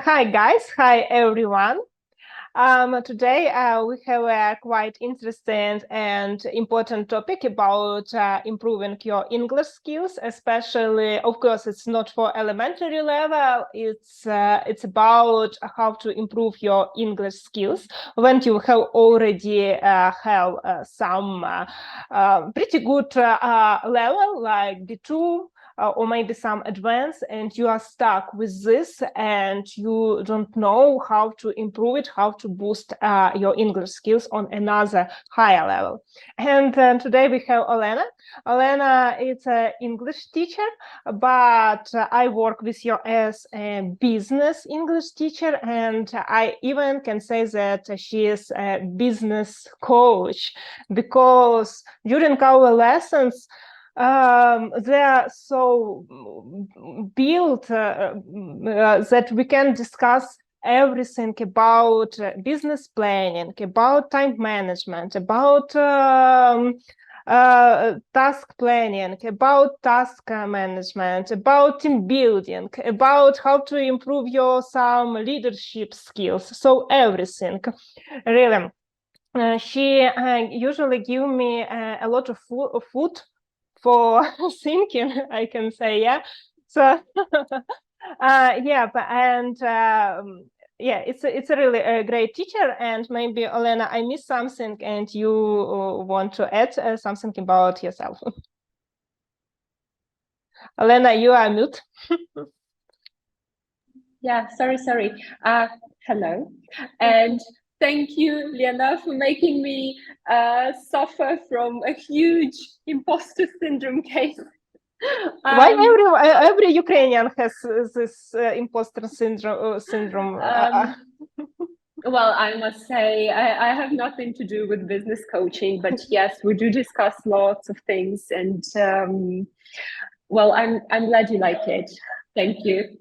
Hi guys, hi everyone. Today we have a quite interesting and important topic about improving your English skills, especially, of course, it's not for elementary level. It's about how to improve your English skills when you have already have some pretty good level like B2. Or maybe some advanced, and you are stuck with this and you don't know how to improve it, how to boost your English skills on another higher level. And today we have Olena. Olena is an English teacher, but I work with her as a business English teacher, and I even can say that she is a business coach, because during our lessons, they are so built that we can discuss everything about business planning, about time management, about task planning, about task management, about team building, about how to improve your some leadership skills. So everything, really. She usually give me a lot of food for thinking, I can say, yeah. So yeah, yeah, it's a really great teacher. And maybe Olena, I missed something, and you want to add something about yourself. Olena, you are mute. Yeah, sorry. Hello, and thank you, Liana, for making me suffer from a huge imposter syndrome case. Why every Ukrainian has this imposter syndrome? Well, I must say, I have nothing to do with business coaching, but yes, we do discuss lots of things, and well, I'm glad you like it. Thank you.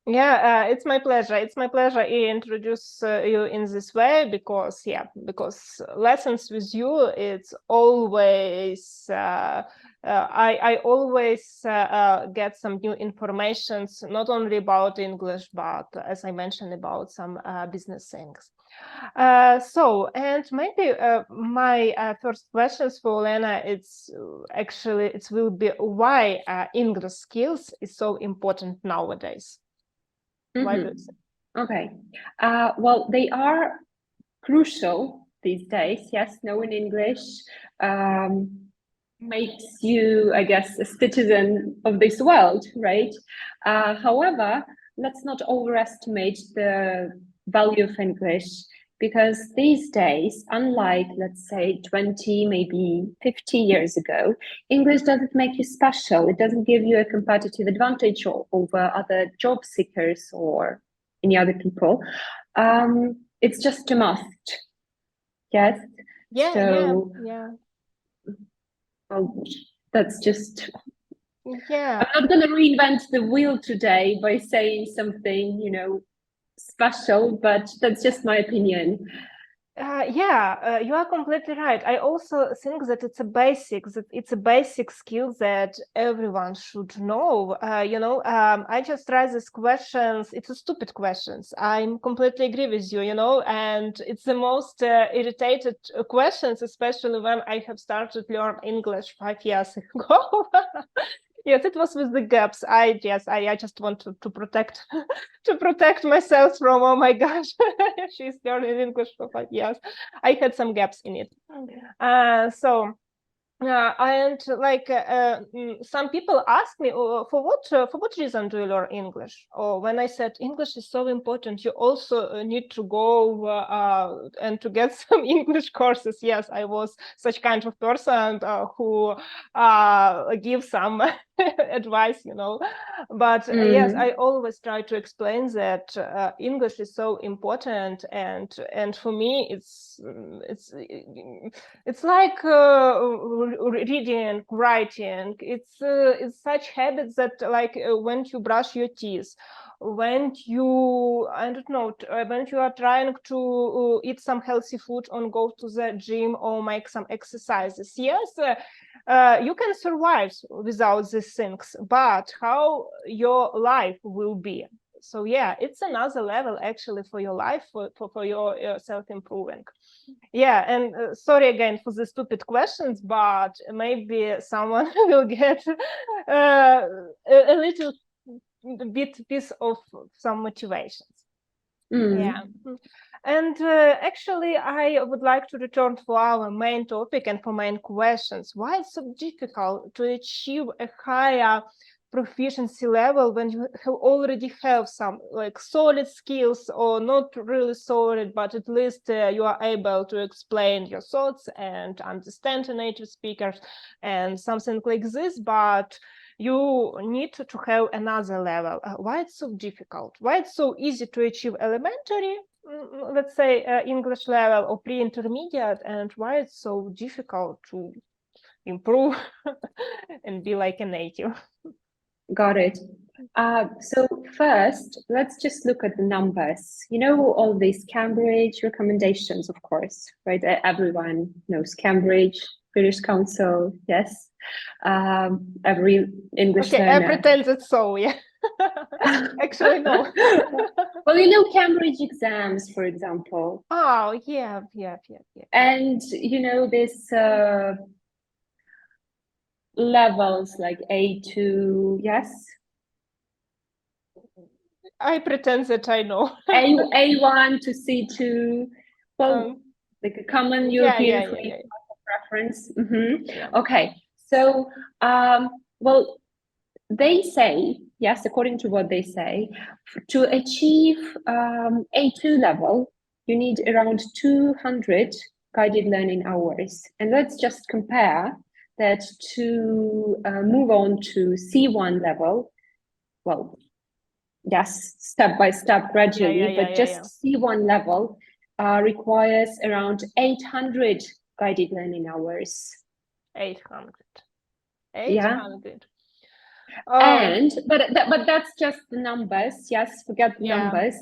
Yeah, it's my pleasure. It's my pleasure to introduce you in this way, because lessons with you, it's always I always get some new informations, not only about English, but as I mentioned, about some business things. And maybe my first questions for Lena, it's actually it will be why English skills is so important nowadays. Why do you say? Okay. Well, they are crucial these days. Yes, knowing English makes you, I guess, a citizen of this world, right? However, let's not overestimate the value of English, because these days, unlike, let's say, 20, maybe 50 years ago, English doesn't make you special. It doesn't give you a competitive advantage over other job seekers or any other people. It's just a must. Yes. So, well, that's just. Yeah. I'm not going to reinvent the wheel today by saying something, special, but that's just my opinion. You are completely right. I also think that it's a basic skill that everyone should know. I just try these questions. It's a stupid questions. I'm completely agree with you, and it's the most irritated questions, especially when I have started learn English 5 years ago. Yes, it was with the gaps. I just want to protect to protect myself from, oh my gosh, she's learning English for 5 years. I had some gaps in it. So and like some people ask me, for what reason do you learn English? Or when I said English is so important, you also need to go and to get some English courses. Yes, I was such kind of person who give some advice, But yes, I always try to explain that English is so important, and for me, it's like reading, writing. It's such habits that, like when you brush your teeth, when you when you are trying to eat some healthy food and go to the gym or make some exercises. Yes, you can survive without these things, but how your life will be? So yeah, it's another level actually for your life, for your self-improving. Yeah, and sorry again for the stupid questions, but maybe someone will get a little bit piece of some motivations. Yeah. And actually, I would like to return to our main topic and for main questions. Why it's so difficult to achieve a higher proficiency level when you already have some like solid skills, or not really solid, but at least you are able to explain your thoughts and understand the native speakers and something like this, but you need to have another level. Why it's so difficult? Why it's so easy to achieve elementary, let's say, English level or pre-intermediate, and why it's so difficult to improve and be like a native? Got it. So first, let's just look at the numbers. You know, all these Cambridge recommendations, of course, right? Everyone knows Cambridge, British Council, yes. Every English Okay, I learner. pretend it's so, yeah. Actually, no. Well, you know, Cambridge exams, for example. Oh, yeah. And, you know, this levels like A2, yes? I pretend that I know. A1 to C2. Well, like a common European reference. Yeah. Okay, so well, they say, yes, according to what they say, to achieve A2 level, you need around 200 guided learning hours. And let's just compare that to move on to C1 level. Well, yes, step by step, gradually, but just C1 level requires around 800 guided learning hours. 800. Yeah. Oh. But that's just the numbers. Yes, forget the numbers.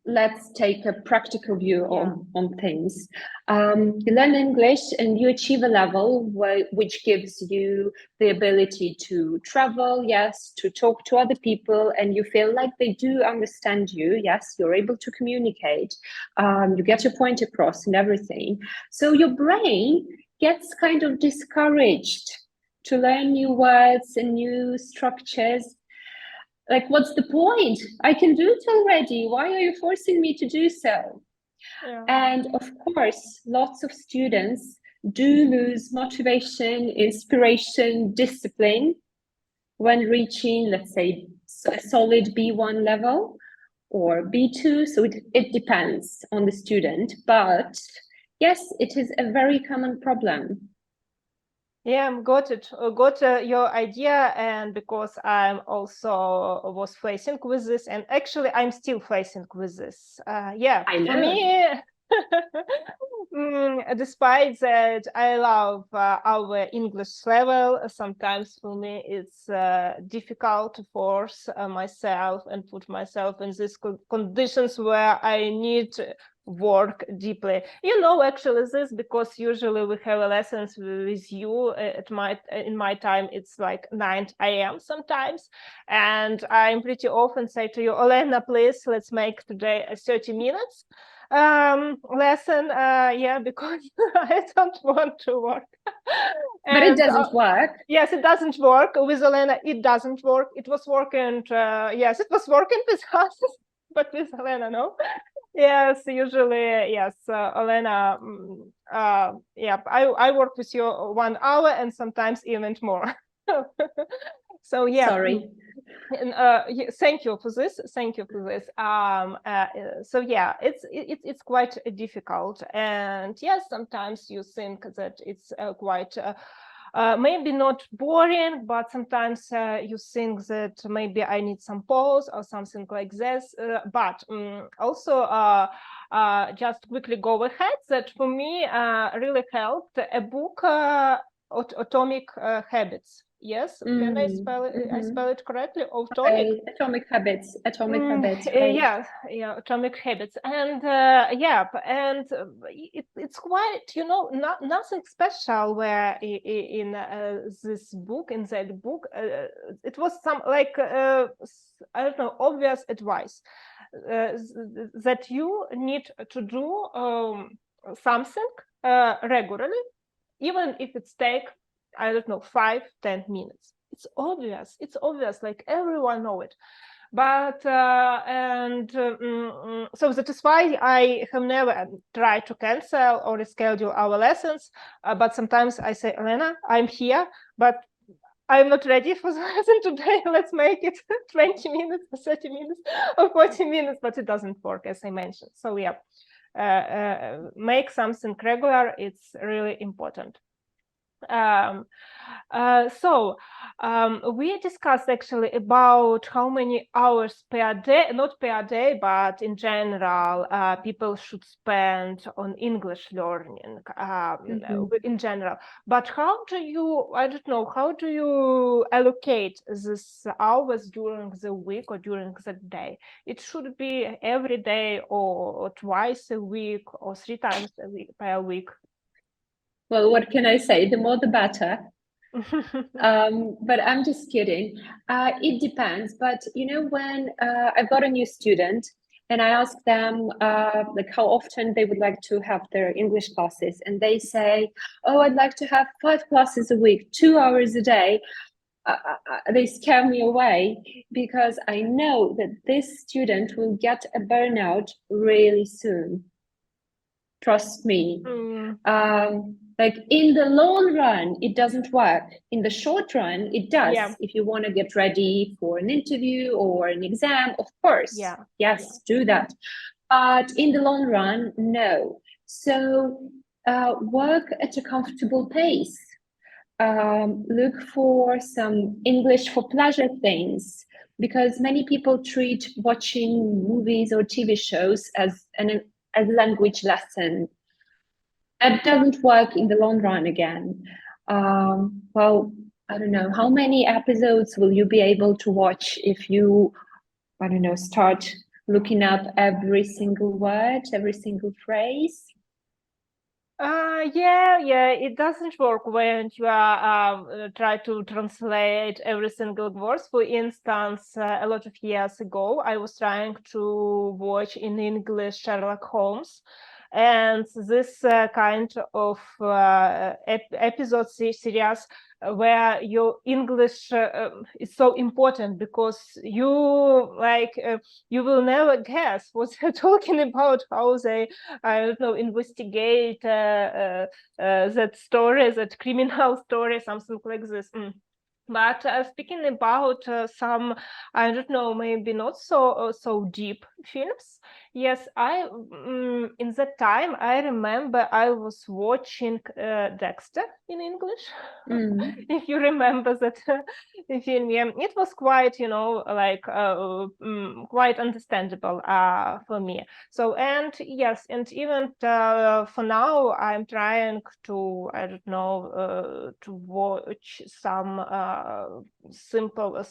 Let's take a practical view on things. You learn English and you achieve a level which gives you the ability to travel, yes, to talk to other people, and you feel like they do understand you. Yes, you're able to communicate. You get your point across and everything. So your brain gets kind of discouraged to learn new words and new structures. Like, what's the point? I can do it already. Why are you forcing me to do so? And of course, lots of students do lose motivation, inspiration, discipline when reaching, let's say, a solid B1 level or B2. So it depends on the student. But yes, it is a very common problem. Yeah, got it. Got your idea, and because I'm also was facing with this, and actually I'm still facing with this. Yeah, for me, despite that, I love our English level. Sometimes for me it's difficult to force myself and put myself in these conditions where I need work deeply. You know, actually this, because usually we have lessons with you in my time it's like 9 a.m. sometimes, and I'm pretty often say to you, Olena, please, let's make today a 30 minutes lesson, because I don't want to work. But it doesn't work. Yes, it doesn't work with Olena. It doesn't work. It was working. Yes, it was working with us, but with Olena, no. Yes, usually, yes, Olena. I work with you 1 hour and sometimes even more. So yeah. Sorry. Thank you for this. Thank you for this. So yeah, it's quite difficult, and yes, sometimes you think that it's quite. Maybe not boring, but sometimes you think that maybe I need some pause or something like this. But also, just quickly go ahead, that for me really helped a book, Atomic Habits. Yes, can I spell it? I spell it correctly? Atomic. Right. Atomic Habits. Atomic Habits. Right. Yeah, Atomic Habits, and it's quite, nothing special where in this book, in that book, it was some like I don't know, obvious advice that you need to do something regularly, even if it's take, I don't know, 5-10 minutes. It's obvious, like everyone know it. But so that is why I have never tried to cancel or reschedule our lessons. But sometimes I say, Elena, I'm here, but I'm not ready for the lesson today. Let's make it 20 minutes or 30 minutes or 40 minutes, but it doesn't work, as I mentioned. So yeah, make something regular. It's really important. We discussed actually about how many hours per day, not per day, but in general, people should spend on English learning in general. But how do you, I don't know, how do you allocate these hours during the week or during the day? It should be every day or twice a week or 3 times a week per week. Well, what can I say? The more the better. But I'm just kidding. It depends. But when I've got a new student and I ask them like how often they would like to have their English classes, and they say, "Oh, I'd like to have 5 classes a week, 2 hours a day." They scare me away because I know that this student will get a burnout really soon. Trust me. Like in the long run, it doesn't work. In the short run, it does. Yeah. If you want to get ready for an interview or an exam, of course, yes, do that. But in the long run, no. So work at a comfortable pace. Look for some English for pleasure things, because many people treat watching movies or TV shows as a language lesson. That doesn't work in the long run again. Well, I don't know, how many episodes will you be able to watch if you, I don't know, start looking up every single word, every single phrase? Yeah, it doesn't work when you are try to translate every single word. For instance, a lot of years ago, I was trying to watch in English Sherlock Holmes, and this kind of episode series where your English is so important, because you you will never guess what they're talking about, how they, I don't know, investigate that story, that criminal story, something like this. But speaking about some, I don't know, maybe not so deep films. Yes, in that time I remember I was watching Dexter in English. If you remember that film, yeah, it was quite, quite understandable for me. So, and yes, and even for now, I'm trying to, I don't know, to watch some simple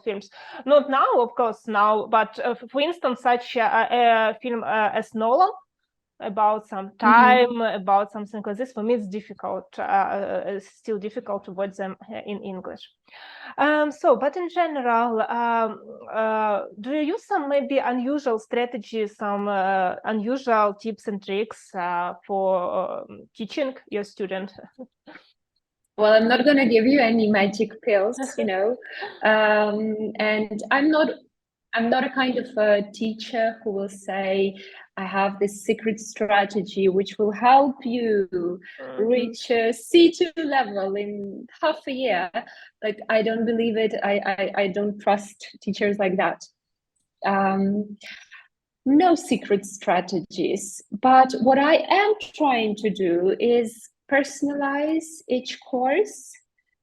films. Not now, of course, now, but for instance, such a film as Nolan, about some time, about something like this. For me, it's difficult, still difficult to watch them in English. But in general, do you use some maybe unusual strategies, some unusual tips and tricks for teaching your student? Well, I'm not going to give you any magic pills, and I'm not a kind of a teacher who will say, I have this secret strategy which will help you reach C2 level in half a year. Like, I don't believe it. I don't trust teachers like that. No secret strategies. But what I am trying to do is personalize each course.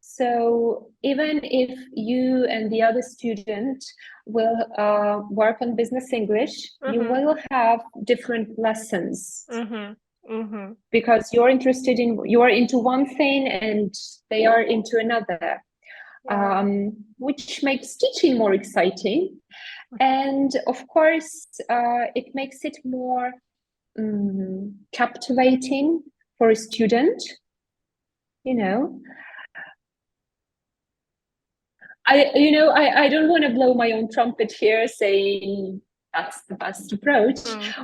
So even if you and the other student will work on business English, you will have different lessons. because you are into one thing and they are into another, which makes teaching more exciting. And of course, it makes it more captivating for a student, you know. I don't want to blow my own trumpet here saying that's the best approach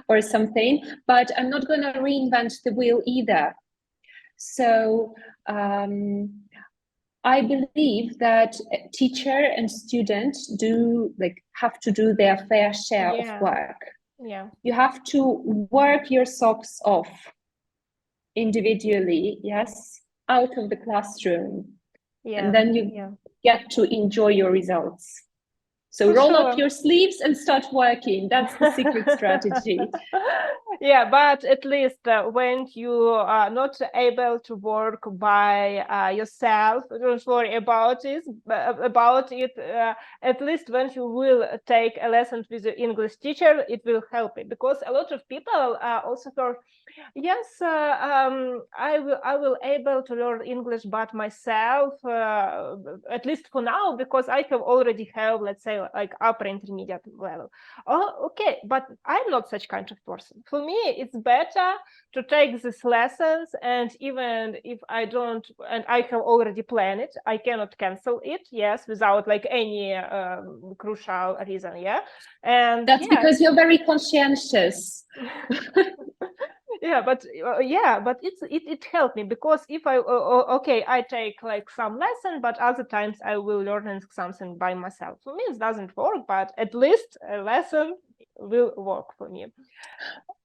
or something, but I'm not going to reinvent the wheel either. So I believe that teacher and student have to do their fair share of work. Yeah. You have to work your socks off individually, yes, out of the classroom. And then you get to enjoy your results. So roll up your sleeves and start working. That's the secret strategy. Yeah, but at least when you are not able to work by yourself, don't worry about it. At least when you will take a lesson with your English teacher, it will help you, because a lot of people also thought, yes, I will able to learn English but myself, at least for now, because I have already have, let's say, like upper intermediate level. Oh, okay, but I'm not such kind of person. For me, it's better to take these lessons, and even if I don't, and I have already planned it, I cannot cancel it, yes, without like any crucial reason, yeah. And that's because you're very conscientious. but it helped me, because if I take like some lesson, but other times I will learn something by myself. For me, it doesn't work, but at least a lesson will work for me.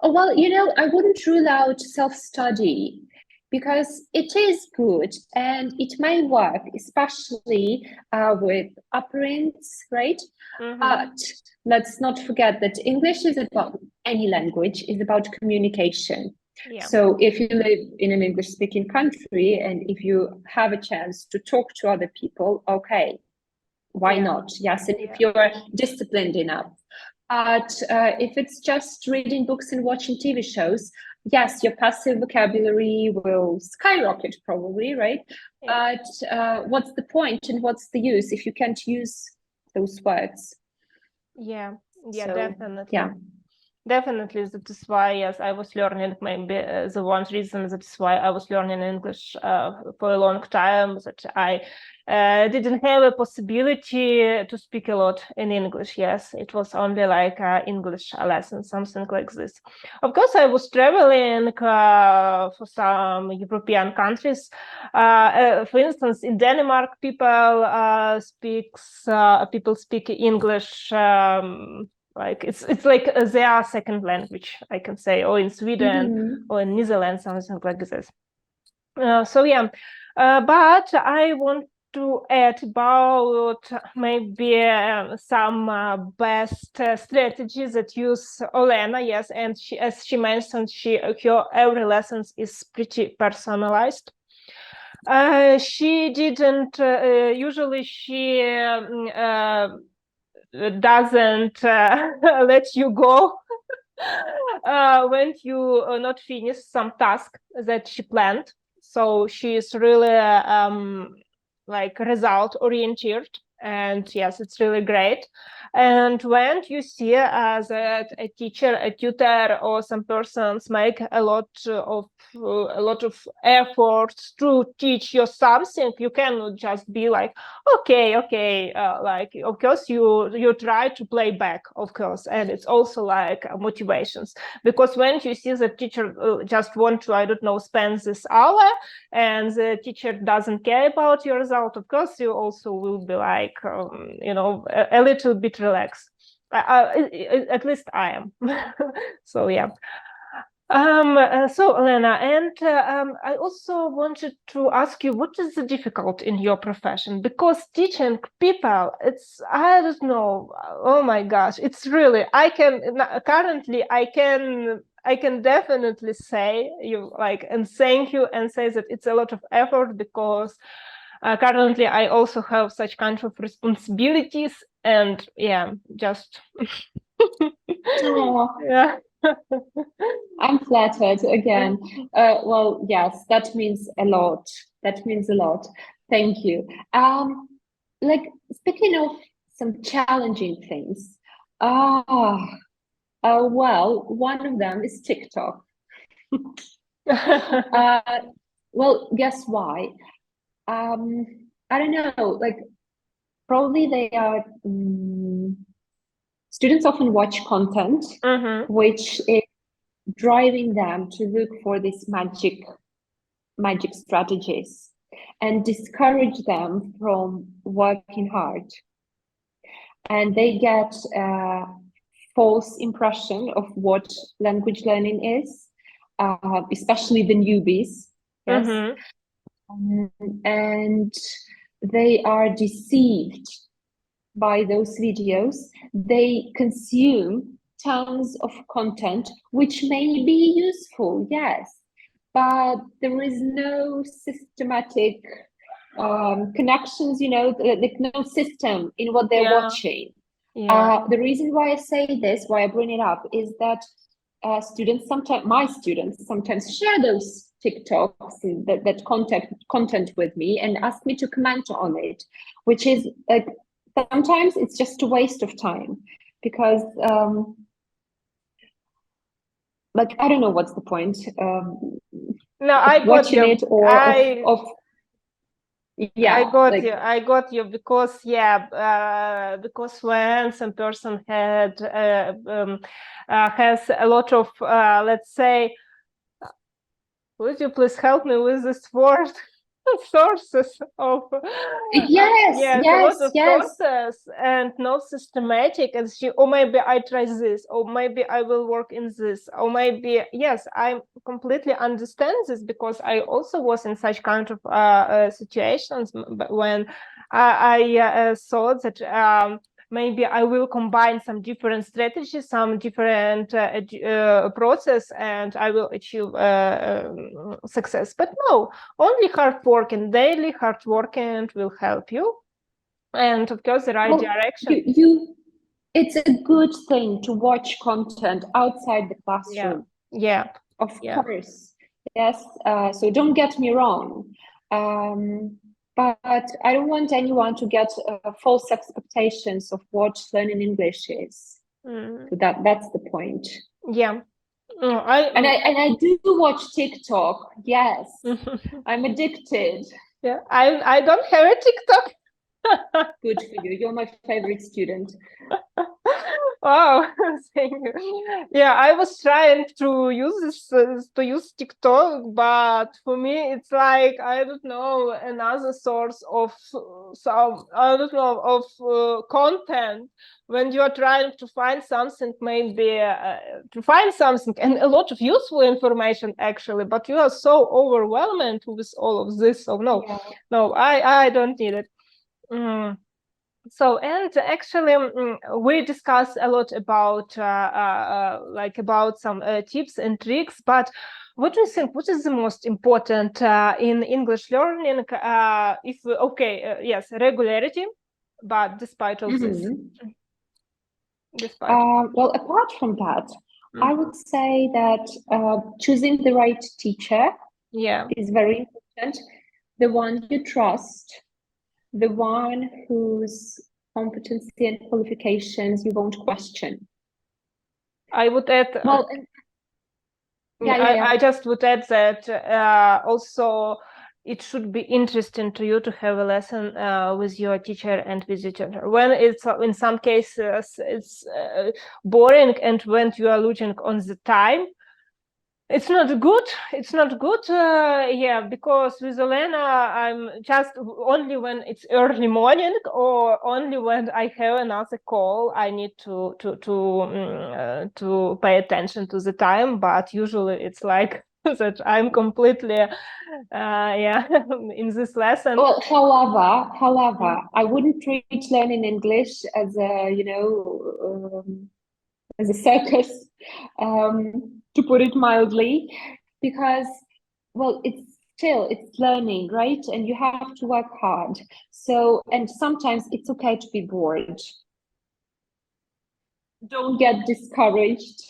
Oh, well, I wouldn't rule out self-study, because it is good and it may work, especially with operands, right? But let's not forget that English is about, any language is about communication. So if you live in an English-speaking country and if you have a chance to talk to other people, okay, why not? Yes, and if you're disciplined enough. But if it's just reading books and watching TV shows, yes, your passive vocabulary will skyrocket probably, right? But what's the point and what's the use if you can't use those words? Definitely. Definitely, that is why, yes, I was learning, maybe the one reason that is why I was learning English for a long time, that I didn't have a possibility to speak a lot in English. Yes, it was only like English lesson, something like this. Of course, I was traveling for some European countries. For instance, in Denmark, people speak English. Like it's like their second language, I can say, or in Sweden or in Netherlands, something like this. But I want to add about maybe some best strategies that use Olena. Yes, and as she mentioned, her every lesson is pretty personalized. She didn't usually she doesn't let you go when you not finish some task that she planned. So she is really like result oriented, and yes, it's really great. And when you see that a teacher, a tutor, or some persons make a lot of efforts to teach you something, you cannot just be like, okay, like, of course you try to play back, of course, and it's also like motivations, because when you see the teacher just want to, I don't know, spend this hour, and the teacher doesn't care about your result, of course you also will be like a little bit relaxed. At least I am. So yeah. So Olena, and I also wanted to ask you, what is the difficult in your profession? Because teaching people, it's, I don't know, oh my gosh, it's really, I can definitely say you like, and thank you, and say that it's a lot of effort, because currently I also have such kind of responsibilities, and just Oh. yeah. I'm flattered again. Well, yes, that means a lot. That means a lot. Thank you. Like speaking of some challenging things, well, one of them is TikTok. Well, guess why? I don't know, like probably they are students often watch content which is driving them to look for these magic strategies and discourage them from working hard. And they get a false impression of what language learning is, especially the newbies. Yes. And they are deceived by those videos. They consume tons of content, which may be useful, yes, but there is no systematic connections, you know, like no system in what they're watching. The reason why I say this, why I bring it up, is that my students sometimes share those TikToks and that content with me and ask me to comment on it, which is like sometimes it's just a waste of time because like I don't know what's the point. No, I got watching you. it or yeah, I got you because because when some person has a lot of let's say, would you please help me with this word? Sources of yes, a lot of sources and no systematic, and or maybe I try this, or maybe I will work in this, or maybe yes, I completely understand this because I also was in such kind of situations when I thought that maybe I will combine some different strategies, some different process, and I will achieve success. But no, only hard work and daily hard work and will help you. And of course, the right direction. It's a good thing to watch content outside the classroom. Yeah. Of course. Yes. So don't get me wrong. But I don't want anyone to get false expectations of what learning English is. So that's the point. Yeah. And I do watch TikTok. Yes. I'm addicted. Yeah. I don't have a TikTok. Good for you. You're my favorite student. Wow, thank you. Yeah, I was trying to use TikTok, but for me it's like I don't know, another source of content. When you are trying to find something, maybe to find something and a lot of useful information actually, but you are so overwhelmed with all of this. So no, I don't need it. So, and actually, we discussed a lot about about some tips and tricks. But what do you think? What is the most important in English learning? Yes, regularity. But despite all this, well, apart from that, I would say that choosing the right teacher is very important. The one you trust, the one whose competency and qualifications you won't question. I would add. Well, I just would add that also it should be interesting to you to have a lesson with your teacher and with your tutor. When it's in some cases it's boring, and when you are losing on the time, it's not good. It's not good. Because with Elena, I'm just only when it's early morning or only when I have another call, I need to pay attention to the time. But usually it's like that I'm completely in this lesson. Well, however, I wouldn't treat learning English as a as a circus, to put it mildly, because, well, it's learning, right? And you have to work hard. So, and sometimes it's okay to be bored. Don't get discouraged.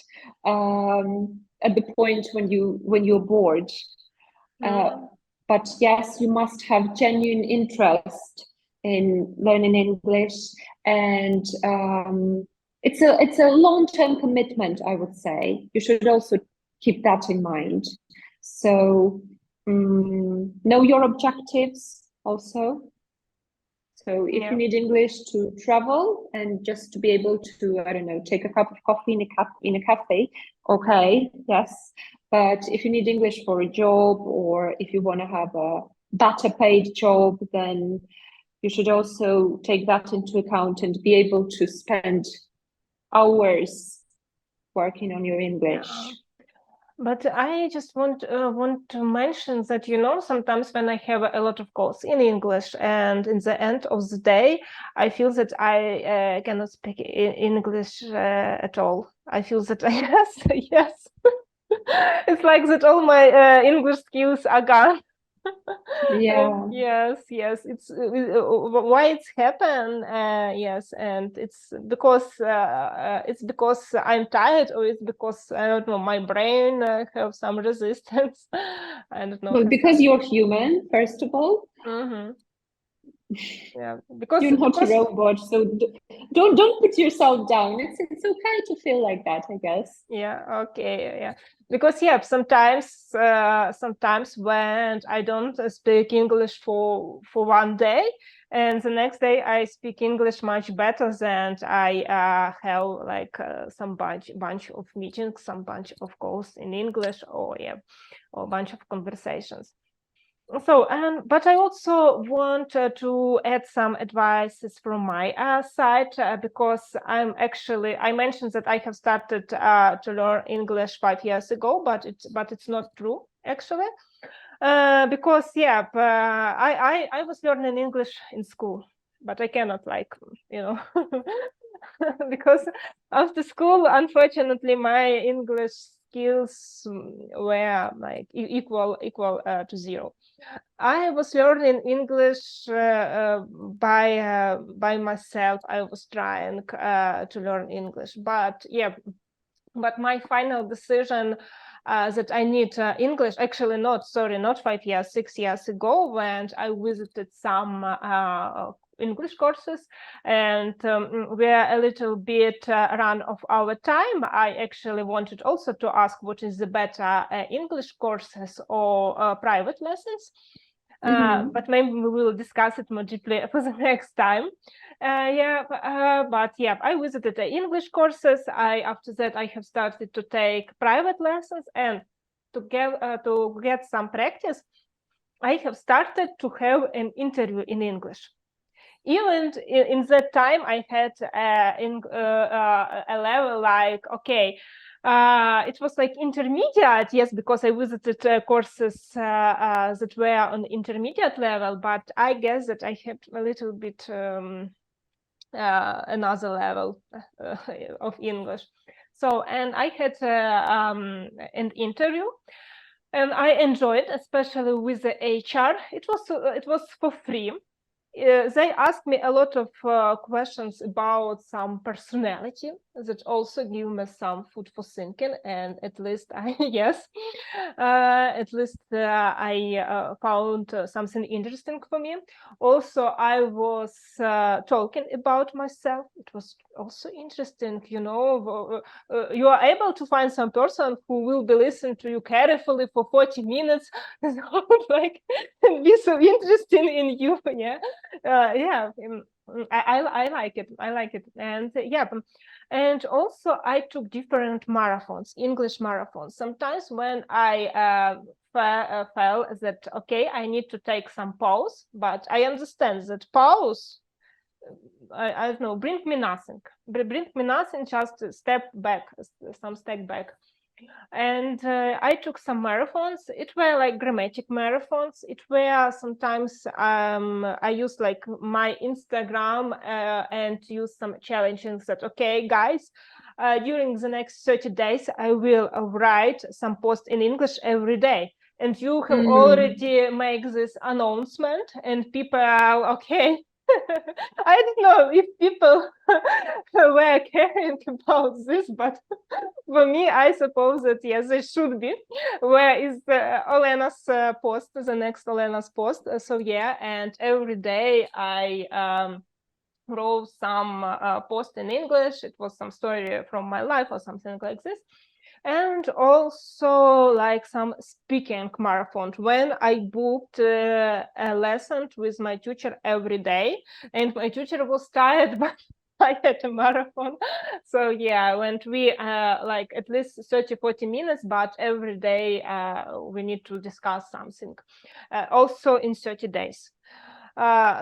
at the point when you're bored. But yes, you must have genuine interest in learning English, and it's a long-term commitment, I would say. You should also keep that in mind. So know your objectives also. So if you need English to travel and just to be able to, I don't know, take a cup of coffee in a cafe, okay, yes. But if you need English for a job, or if you want to have a better paid job, then you should also take that into account and be able to spend hours working on your English. But I just want to mention that, you know, sometimes when I have a lot of calls in English, and in the end of the day, I feel that I cannot speak English at all. I feel that yes, it's like that all my English skills are gone. Yeah. Yes, it's why it's happened. Yes, and it's because I'm tired, or it's because I don't know, my brain have some resistance. I don't know. Well, because you're human, first of all. Yeah, because you're not a robot, so don't put yourself down. It's okay to feel like that, I guess. Yeah, okay, yeah. Because sometimes when I don't speak English for one day, and the next day I speak English much better than I have like some bunch of meetings, some bunch of calls in English, or a bunch of conversations. So, but I also want to add some advices from my side, because I mentioned that I have started to learn English 5 years ago, but it's not true actually, because I was learning English in school, but I cannot, like, you know, because after school, unfortunately, my English skills were like equal to zero. I was learning English by myself. I was trying to learn English, but my final decision that I need English, actually not 5 years, 6 years ago, when I visited some English courses, and we're a little bit run of our time. I actually wanted also to ask what is the better English courses or private lessons. But maybe we will discuss it more deeply for the next time. I visited the English courses. After that I have started to take private lessons, and to get some practice, I have started to have an interview in English. Even in that time, I had a level like, okay, it was like intermediate, yes, because I visited courses that were on intermediate level, but I guess that I had a little bit another level of English. So, and I had an interview, and I enjoyed, especially with the HR. It was for free. They asked me a lot of questions about some personality that also give me some food for thinking, and at least I I found something interesting for me. Also, I was talking about myself. It was also interesting, you know. You are able to find some person who will be listening to you carefully for 40 minutes, like be so interesting in you, yeah. I like it. And and also I took different marathons, English marathons. Sometimes when I felt that, okay, I need to take some pause, but I understand that pause, I don't know, bring me nothing, just step back, some step back. And I took some marathons. It were like grammatic marathons. It were sometimes I used like my Instagram and use some challenges that, okay, guys, during the next 30 days, I will write some post in English every day. And you have already make this announcement, and people are, okay, I don't know if people were caring about this, but for me, I suppose that yes, they should be. Where is Olena's post, the next Olena's post? So yeah, and every day I wrote some post in English. It was some story from my life or something like this. And also like some speaking marathon when I booked a lesson with my teacher every day, and my teacher was tired, but I had a marathon. So yeah, when we like at least 30-40 minutes, but every day we need to discuss something, also in 30 days.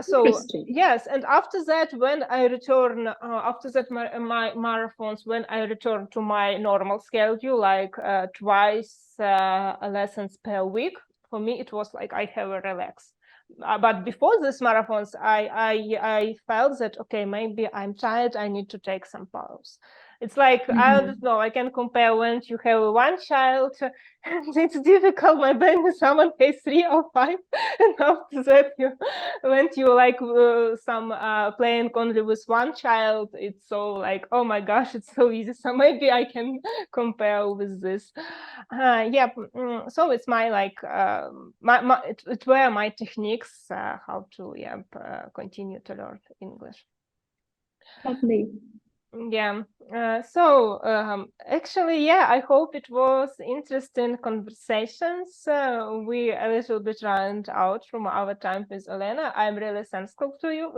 So Interesting. yes, and after that, when I return, after that my marathons, when I return to my normal schedule, like twice lessons per week, for me it was like I have a relax. But before this marathons, I felt that okay, maybe I'm tired, I need to take some pause. It's like I don't know, I can compare when you have one child, and it's difficult. My baby, someone has 3 or 5, and after that you when you like some playing only with one child, it's so like, oh my gosh, it's so easy. So maybe I can compare with this. Yeah, so it's my like it were my techniques how to continue to learn English. Lovely. Yeah. So actually, yeah, I hope it was interesting conversations. We a little bit ran out from our time with Olena. I'm really thankful to you,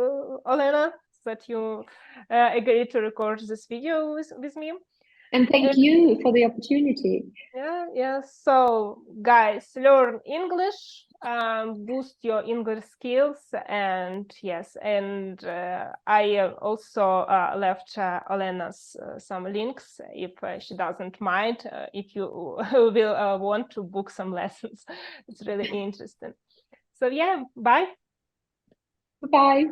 Olena, that you agreed to record this video with me. And thank you for the opportunity. Yeah. So, guys, learn English, boost your English skills, and yes, and I also left Olena's some links if she doesn't mind. If you will want to book some lessons, it's really interesting. So yeah, bye. Bye.